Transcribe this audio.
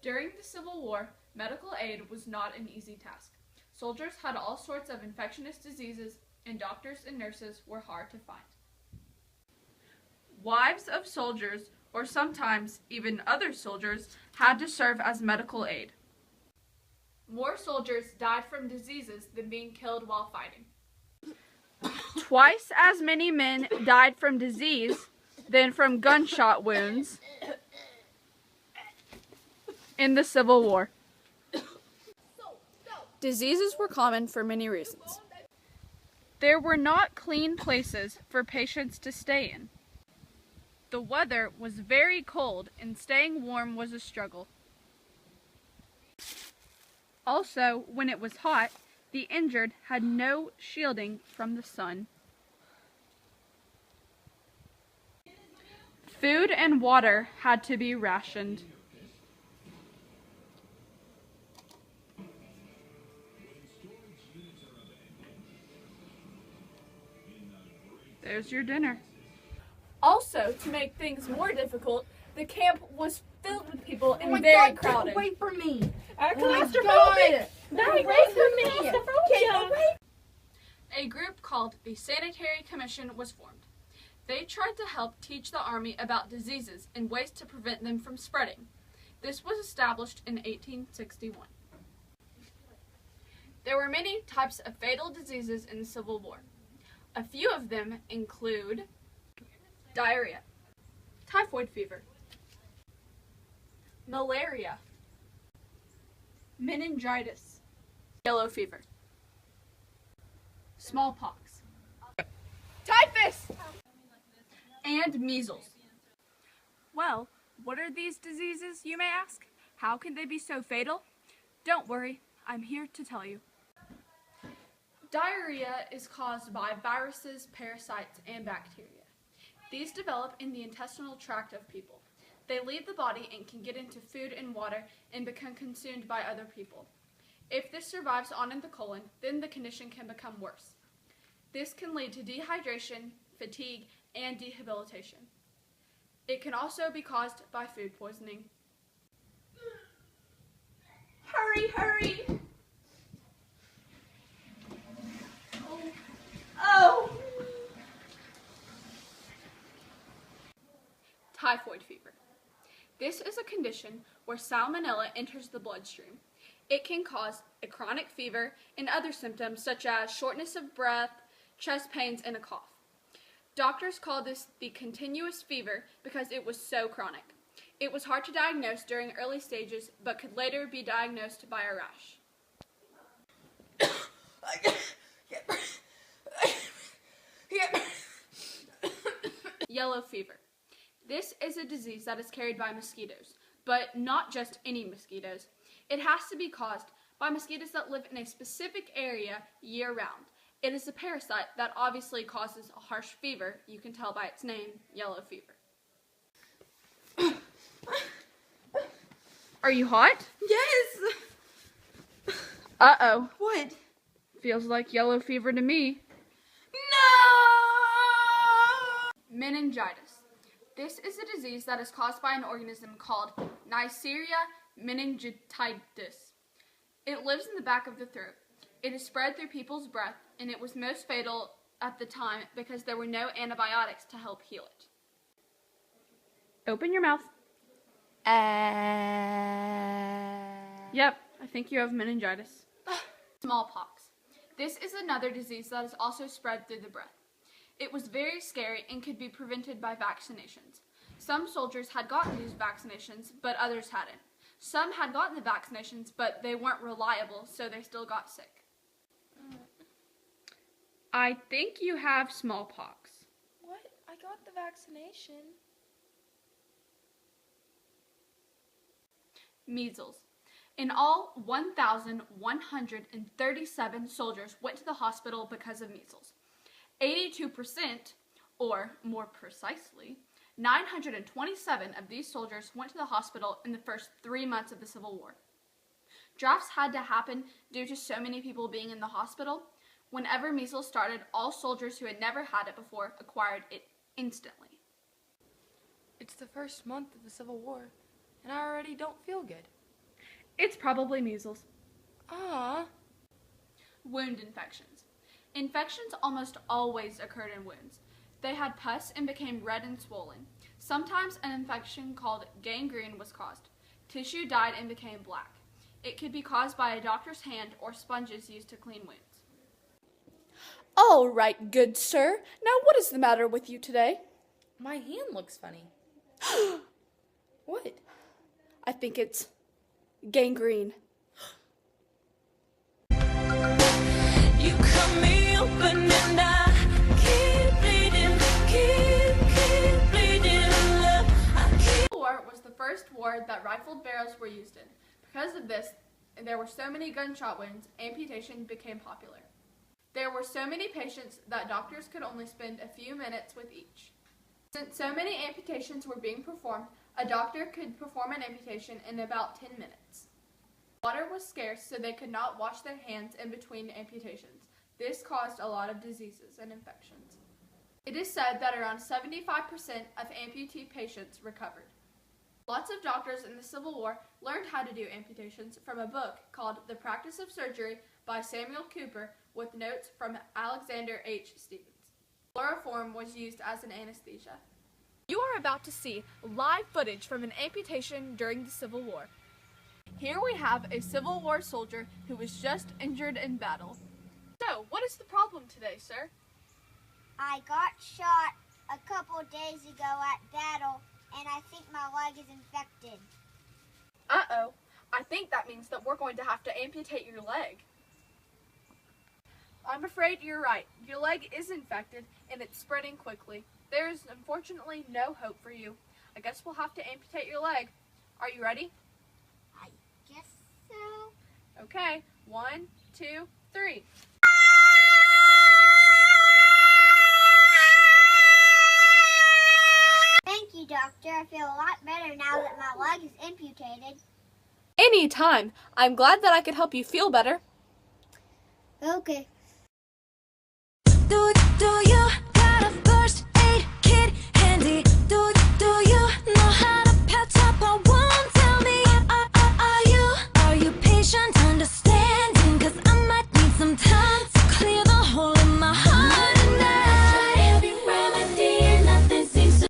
During the Civil War, medical aid was not an easy task. Soldiers had all sorts of infectious diseases, and doctors and nurses were hard to find. Wives of soldiers, or sometimes even other soldiers, had to serve as medical aid. More soldiers died from diseases than being killed while fighting. Twice as many men died from disease than from gunshot wounds in the Civil War. Diseases were common for many reasons. There were not clean places for patients to stay in. The weather was very cold and staying warm was a struggle. Also, when it was hot, the injured had no shielding from the sun. Food and water had to be rationed. There's your dinner. Also, to make things more difficult, the camp was filled with people and very crowded. Get away from me! Claustrophobic! Get away from me! Get away! A group called the Sanitary Commission was formed. They tried to help teach the Army about diseases and ways to prevent them from spreading. This was established in 1861. There were many types of fatal diseases in the Civil War. A few of them include diarrhea, typhoid fever, malaria, meningitis, yellow fever, smallpox, typhus, and measles. Well, what are these diseases, you may ask? How can they be so fatal? Don't worry, I'm here to tell you. Diarrhea is caused by viruses, parasites, and bacteria. These develop in the intestinal tract of people. They leave the body and can get into food and water and become consumed by other people. If this survives on in the colon, then the condition can become worse. This can lead to dehydration, fatigue, and rehabilitation. It can also be caused by food poisoning. Hurry, hurry! Oh! Typhoid fever. This is a condition where salmonella enters the bloodstream. It can cause a chronic fever and other symptoms such as shortness of breath, chest pains, and a cough. Doctors call this the continuous fever because it was so chronic. It was hard to diagnose during early stages, but could later be diagnosed by a rash. Yellow fever. This is a disease that is carried by mosquitoes, but not just any mosquitoes. It has to be caused by mosquitoes that live in a specific area year-round. It is a parasite that obviously causes a harsh fever. You can tell by its name, yellow fever. Are you hot? Yes! Uh-oh. What? Feels like yellow fever to me. No! Meningitis. This is a disease that is caused by an organism called Neisseria meningitidis. It lives in the back of the throat. It is spread through people's breath, and it was most fatal at the time because there were no antibiotics to help heal it. Open your mouth. Yep, I think you have meningitis. Smallpox. This is another disease that is also spread through the breath. It was very scary and could be prevented by vaccinations. Some soldiers had gotten these vaccinations, but others hadn't. Some had gotten the vaccinations, but they weren't reliable, so they still got sick. I think you have smallpox. What? I got the vaccination. Measles. In all, 1,137 soldiers went to the hospital because of measles. 82%, or more precisely, 927 of these soldiers went to the hospital in the first 3 months of the Civil War. Drafts had to happen due to so many people being in the hospital. Whenever measles started, all soldiers who had never had it before acquired it instantly. It's the first month of the Civil War, and I already don't feel good. It's probably measles. Ah. Wound infections. Infections almost always occurred in wounds. They had pus and became red and swollen. Sometimes an infection called gangrene was caused. Tissue dyed and became black. It could be caused by a doctor's hand or sponges used to clean wounds. All right, good sir. Now what is the matter with you today? My hand looks funny. What? I think it's gangrene. You cut me open and I keep bleeding, keep bleeding, love. The Civil War was the first war that rifled barrels were used in. Because of this, and there were so many gunshot wounds, amputation became popular. There were so many patients that doctors could only spend a few minutes with each. Since so many amputations were being performed, a doctor could perform an amputation in about 10 minutes. Water was scarce, so they could not wash their hands in between amputations. This caused a lot of diseases and infections. It is said that around 75% of amputee patients recovered. Lots of doctors in the Civil War learned how to do amputations from a book called The Practice of Surgery by Samuel Cooper with notes from Alexander H. Stevens. Chloroform was used as an anesthesia. You are about to see live footage from an amputation during the Civil War. Here we have a Civil War soldier who was just injured in battle. So, what is the problem today, sir? I got shot a couple days ago at battle, and I think my leg is infected. Uh-oh. I think that means that we're going to have to amputate your leg. I'm afraid you're right. Your leg is infected, and it's spreading quickly. There's unfortunately no hope for you. I guess we'll have to amputate your leg. Are you ready? I guess so. Okay. 1, 2, 3. Thank you, doctor. I feel a lot better now that my leg is amputated. Anytime. I'm glad that I could help you feel better. Okay. Do you